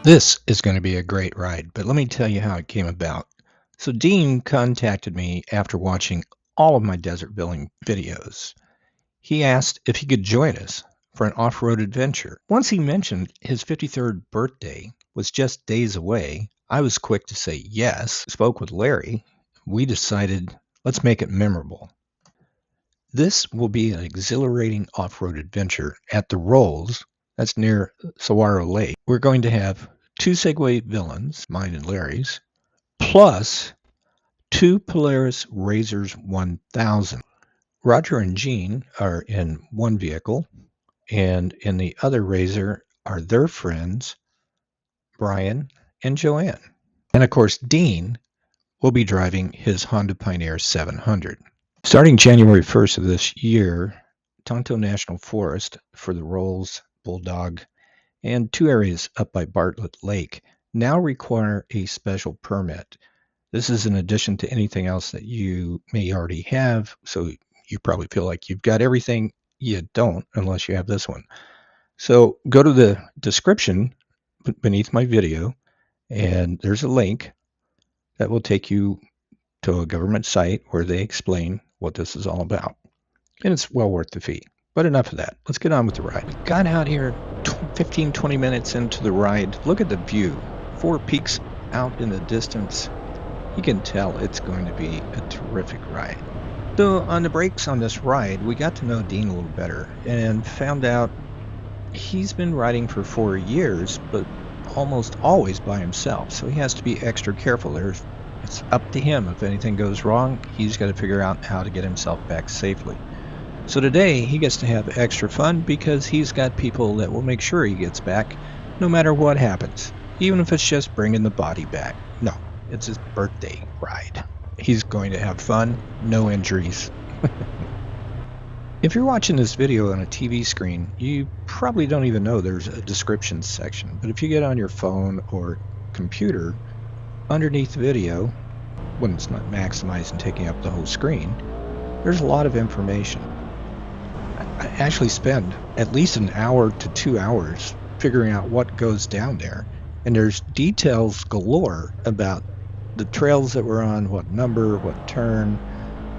This is going to be a great ride, but let me tell you how it came about. So Dean contacted me after watching all of my desert billing videos. He asked if he could join us for an off-road adventure. Once he mentioned his 53rd birthday was just days away, I was quick to say yes. Spoke with Larry. We decided let's make it memorable. This will be an exhilarating off-road adventure at the Rolls. That's near Saguaro Lake. We're going to have two Segway Villains, mine and Larry's, plus two Polaris RZR 1000. Roger and Jean are in one vehicle, and in the other RZR are their friends, Brian and Joanne. And of course, Dean will be driving his Honda Pioneer 700. Starting January 1st of this year, Tonto National Forest for the Rolls, Bulldog, and two areas up by Bartlett Lake now require a special permit. This is in addition to anything else that you may already have, so you probably feel like you've got everything. You don't unless you have this one. So go to the description beneath my video, and there's a link that will take you to a government site where they explain what this is all about. And it's well worth the fee. But enough of that. Let's get on with the ride. We got out here 15-20 minutes into the ride. Look at the view. 4 peaks out in the distance. You can tell it's going to be a terrific ride. So on the breaks on this ride, we got to know Dean a little better and found out he's been riding for 4 years, but almost always by himself. So he has to be extra careful. It's up to him. If anything goes wrong, he's got to figure out how to get himself back safely. So today he gets to have extra fun because he's got people that will make sure he gets back no matter what happens, even if it's just bringing the body back. No, it's his birthday ride. He's going to have fun, no injuries. If you're watching this video on a TV screen, you probably don't even know there's a description section. But if you get on your phone or computer, underneath the video, when it's not maximized and taking up the whole screen, there's a lot of information. I actually spend at least an hour to 2 hours figuring out what goes down there. And there's details galore about the trails that we're on, what number, what turn.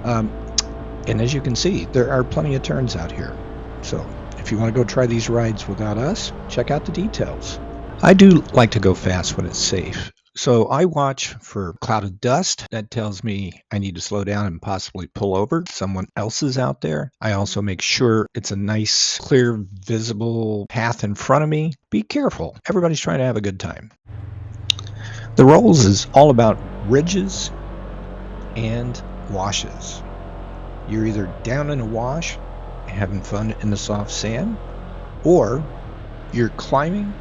And as you can see, there are plenty of turns out here. So if you want to go try these rides without us, check out the details. I do like to go fast when it's safe. So I watch for a cloud of dust. That tells me I need to slow down and possibly pull over. Someone else is out there. I also make sure it's a nice, clear, visible path in front of me. Be careful. Everybody's trying to have a good time. The Rolls is all about ridges and washes. You're either down in a wash, having fun in the soft sand, or you're climbing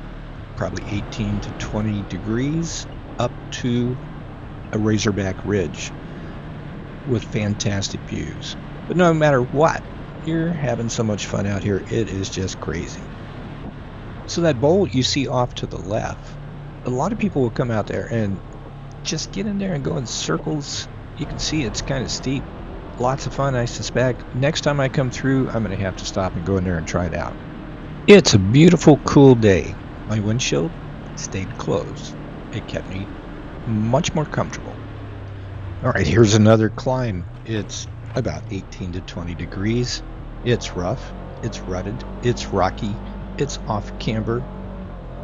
probably 18 to 20 degrees up to a razorback ridge with fantastic views. But no matter what, you're having so much fun out here, it is just crazy. So that bowl you see off to the left, a lot of people will come out there and just get in there and go in circles. You can see it's kind of steep. Lots of fun, I suspect. Next time I come through, I'm going to have to stop and go in there and try it out. It's a beautiful, cool day. My windshield stayed closed. It kept me much more comfortable. All right, here's another climb. It's about 18 to 20 degrees. It's rough, it's rutted, it's rocky, it's off camber.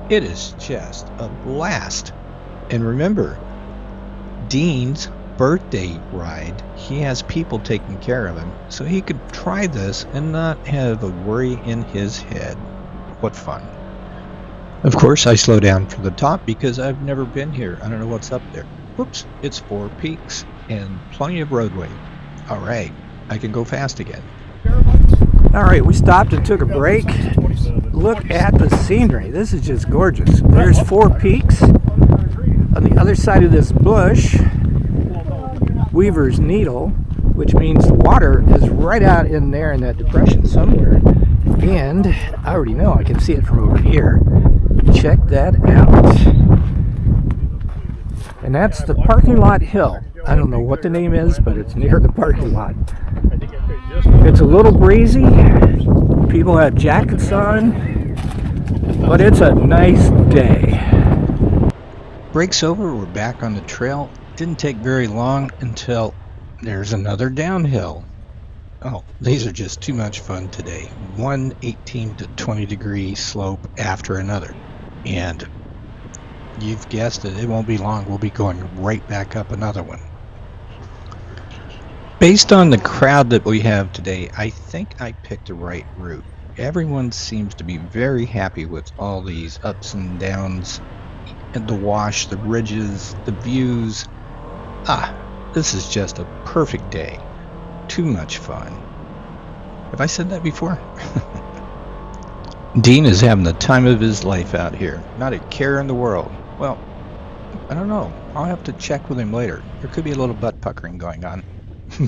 It is just a blast. And remember, Dean's birthday ride, he has people taking care of him, so he could try this and not have a worry in his head. What fun. Of course, I slow down for the top because I've never been here. I don't know what's up there. Whoops, it's 4 peaks and plenty of roadway. All right, I can go fast again. All right, we stopped and took a break. Look at the scenery. This is just gorgeous. There's 4 peaks. On the other side of this bush, Weaver's Needle, which means the water is right out in there in that depression somewhere. And I already know, I can see it from over here. Check that out. And that's the parking lot hill. I don't know what the name is, but it's near the parking lot. It's a little breezy. People have jackets on, but it's a nice day. Breaks over, we're back on the trail. Didn't take very long until there's another downhill. Oh, these are just too much fun today. One 18 to 20 degree slope after another. And you've guessed it, it won't be long. We'll be going right back up another one. Based on the crowd that we have today, I think I picked the right route. Everyone seems to be very happy with all these ups and downs, and the wash, the ridges, the views. This is just a perfect day. Too much fun. Have I said that before? Dean is having the time of his life out here. Not a care in the world. Well, I don't know. I'll have to check with him later. There could be a little butt puckering going on.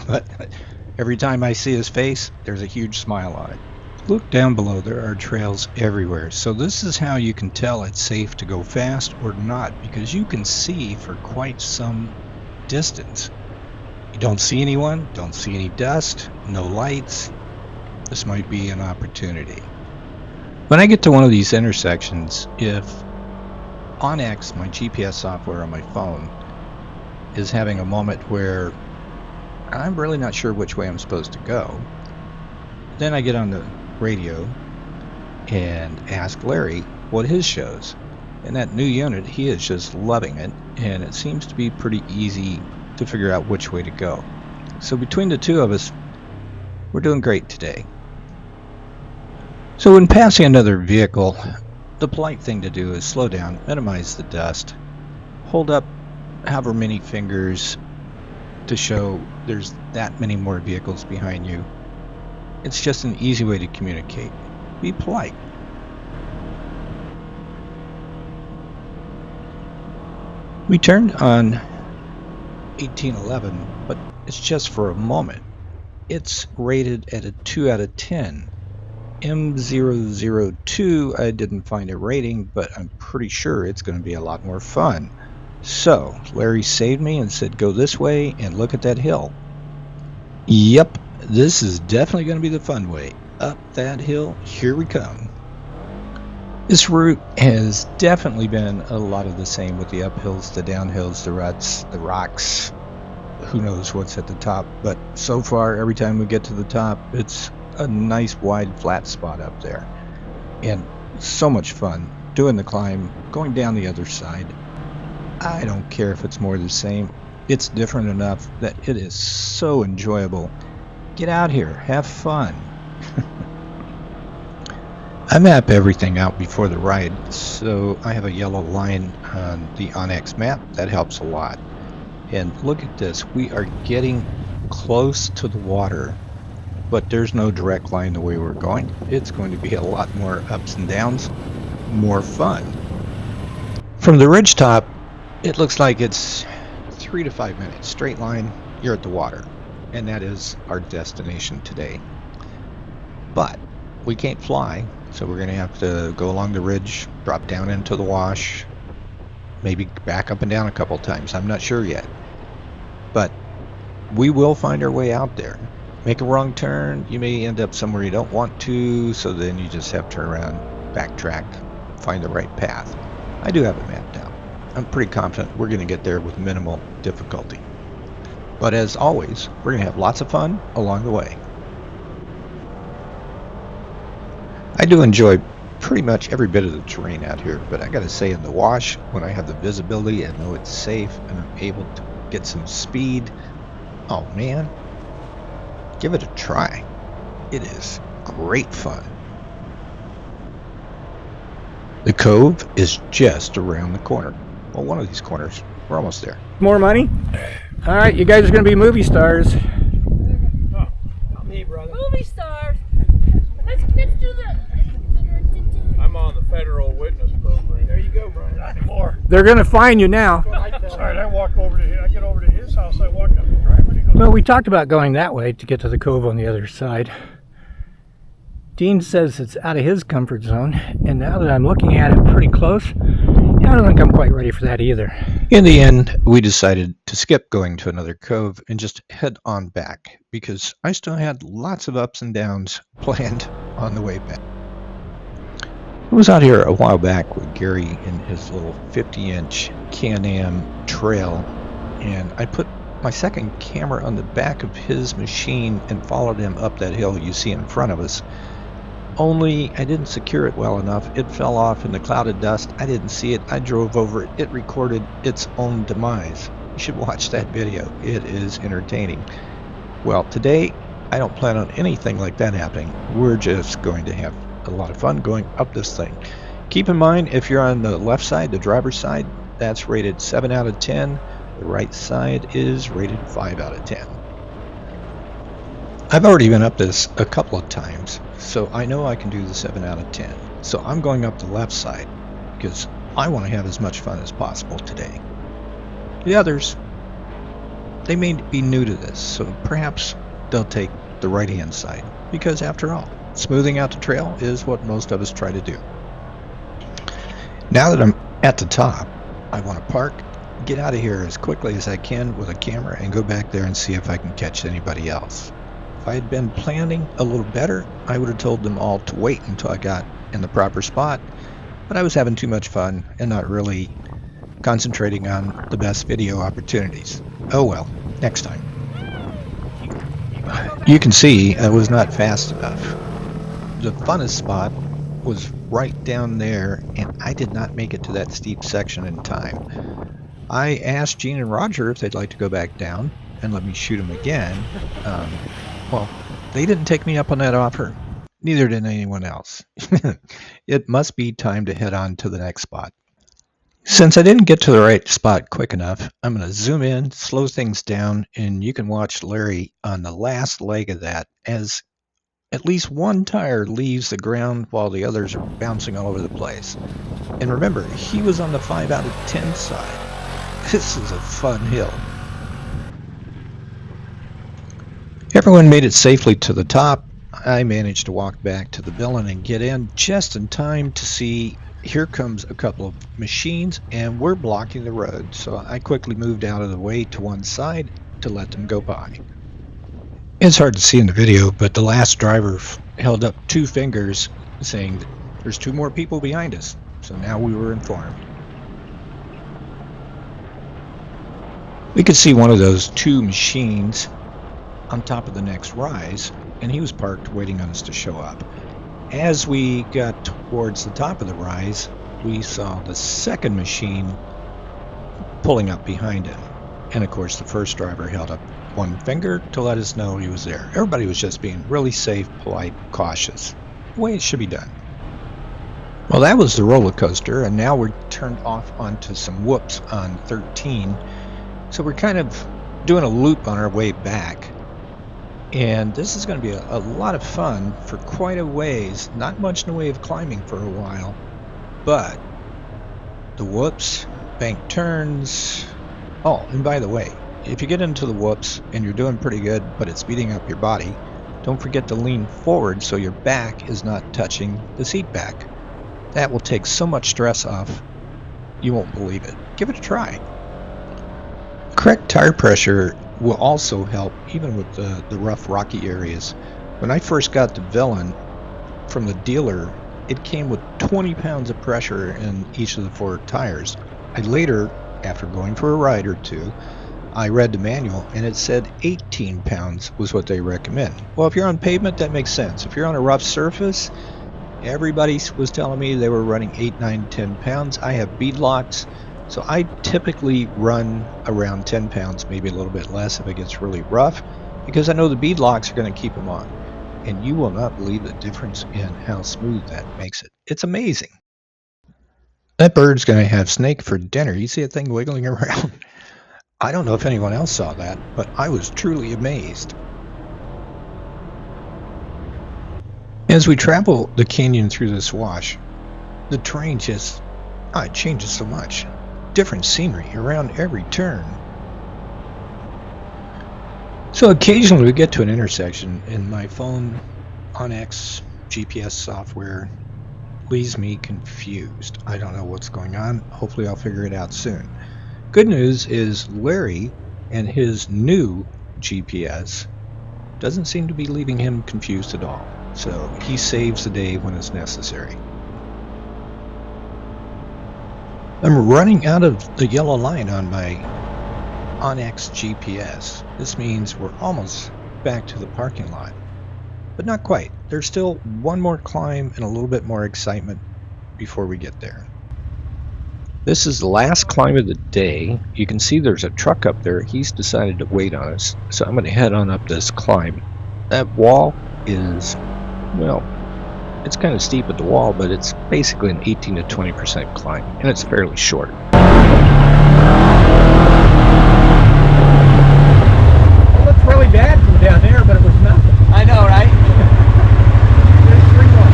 But every time I see his face, there's a huge smile on it. Look down below, there are trails everywhere. So this is how you can tell it's safe to go fast or not, because you can see for quite some distance. You don't see anyone, don't see any dust, no lights. This might be an opportunity. When I get to one of these intersections, if onX, my GPS software on my phone, is having a moment where I'm really not sure which way I'm supposed to go, then I get on the radio and ask Larry what his shows. In that new unit, he is just loving it, and it seems to be pretty easy to figure out which way to go. So between the two of us, we're doing great today. So when passing another vehicle, the polite thing to do is slow down, minimize the dust, hold up however many fingers to show there's that many more vehicles behind you. It's just an easy way to communicate. Be polite. We turned on 1811, but it's just for a moment. It's rated at a 2 out of 10. M002, I didn't find a rating, but I'm pretty sure it's going to be a lot more fun. So, Larry saved me and said, go this way and look at that hill. Yep, this is definitely going to be the fun way. Up that hill, here we come. This route has definitely been a lot of the same with the uphills, the downhills, the ruts, the rocks. Who knows what's at the top, but so far, every time we get to the top, it's a nice wide flat spot up there. And so much fun doing the climb, going down the other side. I don't care if it's more the same. It's different enough that it is so enjoyable. Get out here, have fun. I map everything out before the ride, so I have a yellow line on the onX map. That helps a lot. And look at this, we are getting close to the water, but there's no direct line the way we're going. It's going to be a lot more ups and downs, more fun. From the ridgetop, it looks like it's 3 to 5 minutes, straight line, you're at the water. And that is our destination today. But we can't fly, so we're going to have to go along the ridge, drop down into the wash, maybe back up and down a couple times. I'm not sure yet. But we will find our way out there. Make a wrong turn, you may end up somewhere you don't want to, so then you just have to turn around, backtrack, find the right path. I do have it mapped out. I'm pretty confident we're going to get there with minimal difficulty. But as always, we're going to have lots of fun along the way. I do enjoy pretty much every bit of the terrain out here, but I got to say, in the wash, when I have the visibility and know it's safe and I'm able to get some speed, oh man, give it a try. It is great fun. The cove is just around the corner. Well, one of these corners. We're almost there. More money? All right, you guys are going to be movie stars. Oh, not me, brother. Movie stars. Let's do the. I'm on the federal witness program. There you go, Brian. Not anymore. They're going to find you now. Sorry, I walk over to him. I get over to his house. I walk up the driveway. He goes, Well, we talked about going that way to get to the cove on the other side. Dean says it's out of his comfort zone, and now that I'm looking at it pretty close, I don't think I'm quite ready for that either. In the end, we decided to skip going to another cove and just head on back, because I still had lots of ups and downs planned on the way back. I was out here a while back with Gary in his little 50-inch Can-Am trail, and I put my second camera on the back of his machine and followed him up that hill you see in front of us. Only I didn't secure it well enough. It fell off in the cloud of dust. I didn't see it. I drove over it. It recorded its own demise. You should watch that video. It is entertaining. Well, today I don't plan on anything like that happening. We're just going to have a lot of fun going up this thing. Keep in mind, if you're on the left side, the driver's side, that's rated 7 out of 10. The right side is rated 5 out of 10. I've already been up this a couple of times, so I know I can do the 7 out of 10. So I'm going up the left side because I want to have as much fun as possible today. The others, they may be new to this, so perhaps they'll take the right-hand side, because after all, smoothing out the trail is what most of us try to do. Now that I'm at the top, I want to park, get out of here as quickly as I can with a camera, and go back there and see if I can catch anybody else. If I had been planning a little better, I would have told them all to wait until I got in the proper spot, but I was having too much fun and not really concentrating on the best video opportunities. Oh well, next time. You can see I was not fast enough. The funnest spot was right down there, and I did not make it to that steep section in time. I asked Gene and Roger if they'd like to go back down and let me shoot them again. Well, they didn't take me up on that offer. Neither did anyone else. It must be time to head on to the next spot. Since I didn't get to the right spot quick enough, I'm going to zoom in, slow things down, and you can watch Larry on the last leg of that as at least one tire leaves the ground while the others are bouncing all over the place. And remember, he was on the 5 out of 10 side. This is a fun hill. Everyone made it safely to the top. I managed to walk back to the Villain and get in just in time to see here comes a couple of machines and we're blocking the road. So I quickly moved out of the way to one side to let them go by. It's hard to see in the video, but the last driver held up 2 fingers saying there's 2 more people behind us. So now we were informed. We could see one of those 2 machines on top of the next rise, and he was parked waiting on us to show up. As we got towards the top of the rise, we saw the second machine pulling up behind him. And of course, the first driver held up 1 finger to let us know he was there. Everybody was just being really safe, polite, cautious. The way it should be done. Well, that was the roller coaster, and now we're turned off onto some whoops on 13. So we're kind of doing a loop on our way back. And this is going to be a lot of fun for quite a ways. Not much in the way of climbing for a while, but the whoops, bank turns. Oh, and by the way, if you get into the whoops and you're doing pretty good, but it's beating up your body, don't forget to lean forward so your back is not touching the seat back. That will take so much stress off, you won't believe it. Give it a try. Correct tire pressure will also help even with the rough rocky areas. When I first got the Villain from the dealer, it came with 20 pounds of pressure in each of the 4 tires. I later, after going for a ride or 2, I read the manual and it said 18 pounds was what they recommend. Well, if you're on pavement, that makes sense. If you're on a rough surface, everybody was telling me they were running 8, 9, 10 pounds. I have bead locks. So I typically run around 10 pounds, maybe a little bit less if it gets really rough, because I know the bead locks are going to keep them on. And you will not believe the difference in how smooth that makes it. It's amazing. That bird's going to have snake for dinner. You see that thing wiggling around? I don't know if anyone else saw that, but I was truly amazed. As we travel the canyon through this wash, the terrain just, it changes so much. Different scenery around every turn. So occasionally we get to an intersection and my phone on X GPS software leaves me confused. I don't know what's going on. Hopefully I'll figure it out soon. Good news is Larry and his new GPS doesn't seem to be leaving him confused at all. So he saves the day when it's necessary. I'm running out of the yellow line on my Onyx GPS. This means we're almost back to the parking lot, but not quite. There's still one more climb and a little bit more excitement before we get there. This is the last climb of the day. You can see there's a truck up there. He's decided to wait on us, so I'm going to head on up this climb. That wall is, well, it's kind of steep at the wall, but it's basically an 18 to 20% climb, and it's fairly short. It looked really bad from down there, but it was nothing. I know, right? There's 3 more.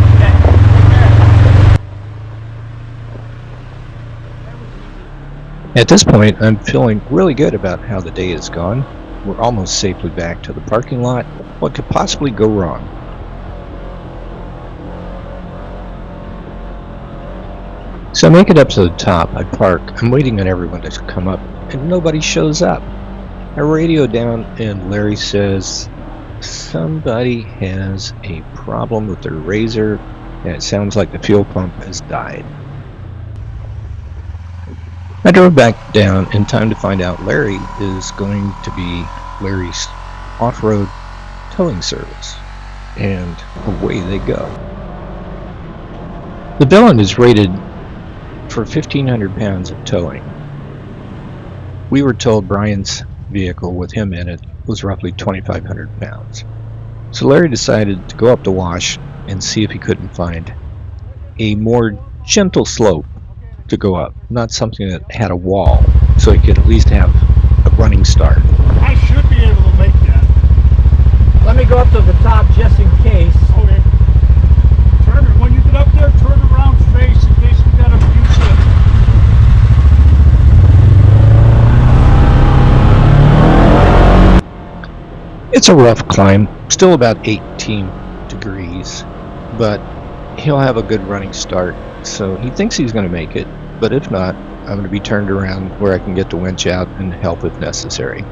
At this point, I'm feeling really good about how the day has gone. We're almost safely back to the parking lot. What could possibly go wrong? So I make it up to the top. I park. I'm waiting on everyone to come up, and nobody shows up. I radio down, and Larry says somebody has a problem with their RZR, and it sounds like the fuel pump has died. I drove back down in time to find out Larry is going to be Larry's off-road towing service, and away they go. The Villain is rated for 1,500 pounds of towing. We were told Brian's vehicle with him in it was roughly 2,500 pounds. So Larry decided to go up the wash and see if he couldn't find a more gentle slope to go up, not something that had a wall, so he could at least have a running start. I should be able to make that. Let me go up to the top just in case. Okay. When you get up there, turn around face in case we got a few slips. It's a rough climb, still about 18 degrees, but he'll have a good running start, so he thinks he's going to make it, but if not, I'm going to be turned around where I can get the winch out and help if necessary.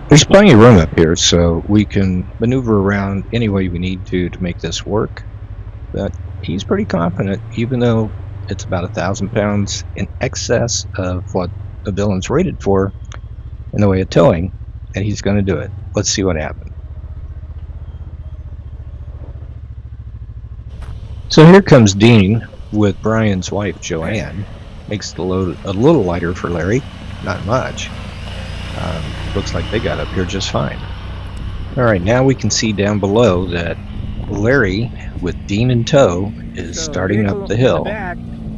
There's plenty of room up here, so we can maneuver around any way we need to make this work, but he's pretty confident, even though it's about 1,000 pounds in excess of what the Villain's rated for in the way of towing, and he's going to do it. Let's see what happens. So here comes Dean with Brian's wife Joanne. Makes the load a little lighter for Larry, not much. Looks like they got up here just fine. Alright, now we can see down below that Larry with Dean in tow is starting up the hill.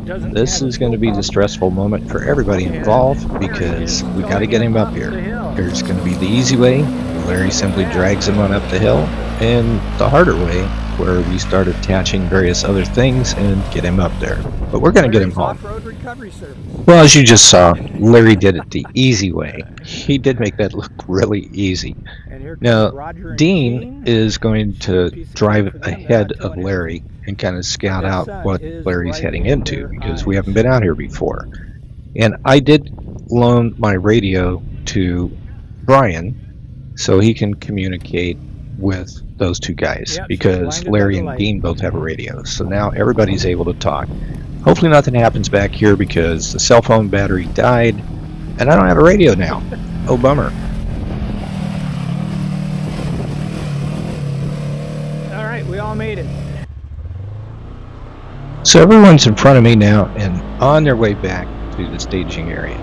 This is going to be the stressful moment for everybody involved because we got to get him up here. There's going to be the easy way, Larry simply drags him on up the hill, and the harder way, where we start attaching various other things and get him up there. But we're going to get him home. Well, as you just saw, Larry did it the easy way. He did make that look really easy. Now, Dean is going to drive ahead of Larry and kind of scout out what Larry's heading into, because we haven't been out here before. And I did loan my radio to Brian so he can communicate with those two guys, because Larry and Dean both have a radio. So now everybody's able to talk. Hopefully nothing happens back here because the cell phone battery died and I don't have a radio now. Oh, bummer. All right, we all made it. So everyone's in front of me now and on their way back to the staging area.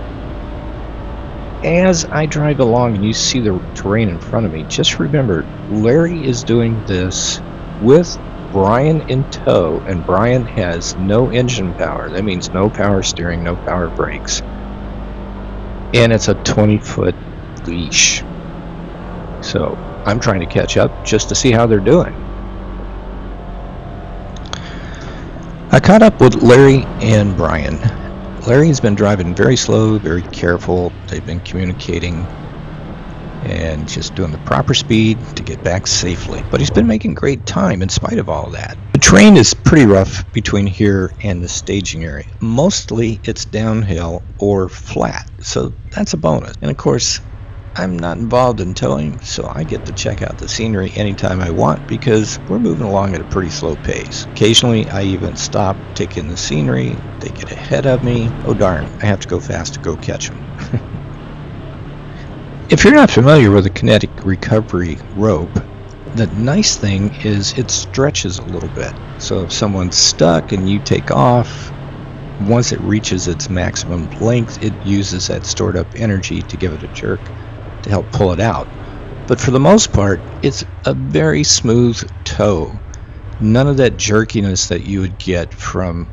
As I drive along and you see the terrain in front of me, just remember, Larry is doing this with Brian in tow, and Brian has no engine power. That means no power steering, no power brakes. And it's a 20-foot leash. So I'm trying to catch up just to see how they're doing. I caught up with Larry and Brian. Larry's been driving very slow, very careful. They've been communicating and just doing the proper speed to get back safely. But he's been making great time in spite of all that. The terrain is pretty rough between here and the staging area. Mostly it's downhill or flat, so that's a bonus. And of course, I'm not involved in towing, so I get to check out the scenery anytime I want because we're moving along at a pretty slow pace. Occasionally, I even stop, take in the scenery, they get ahead of me. Oh darn, I have to go fast to go catch them. If you're not familiar with a kinetic recovery rope, the nice thing is it stretches a little bit. So if someone's stuck and you take off, once it reaches its maximum length, it uses that stored up energy to give it a jerk to help pull it out. But for the most part, it's a very smooth tow. None of that jerkiness that you would get from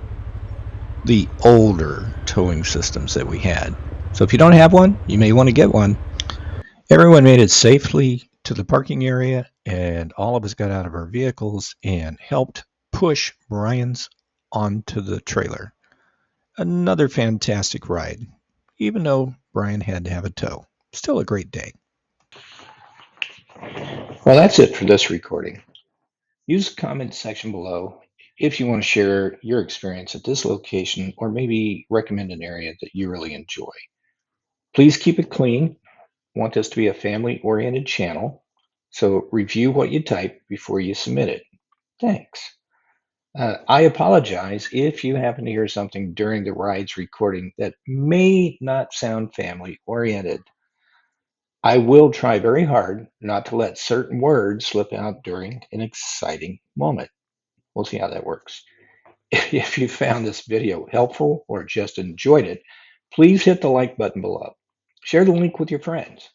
the older towing systems that we had. So if you don't have one, you may want to get one. Everyone made it safely to the parking area, and all of us got out of our vehicles and helped push Brian's onto the trailer. Another fantastic ride, even though Brian had to have a tow. Still a great day. Well, that's it for this recording. Use the comment section below if you want to share your experience at this location or maybe recommend an area that you really enjoy. Please keep it clean. Want this to be a family-oriented channel, so review what you type before you submit it. Thanks. I apologize if you happen to hear something during the ride's recording that may not sound family-oriented. I will try very hard not to let certain words slip out during an exciting moment. We'll see how that works. If you found this video helpful or just enjoyed it, please hit the like button below. Share the link with your friends.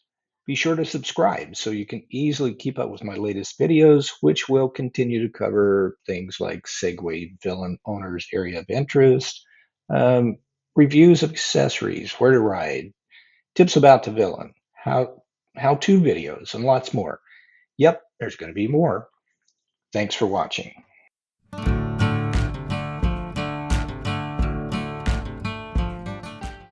Be sure to subscribe so you can easily keep up with my latest videos, which will continue to cover things like Segway Villain Owner's Area of Interest, reviews of accessories, where to ride, tips about the villain, how-to videos, and lots more. Yep, there's going to be more. Thanks for watching.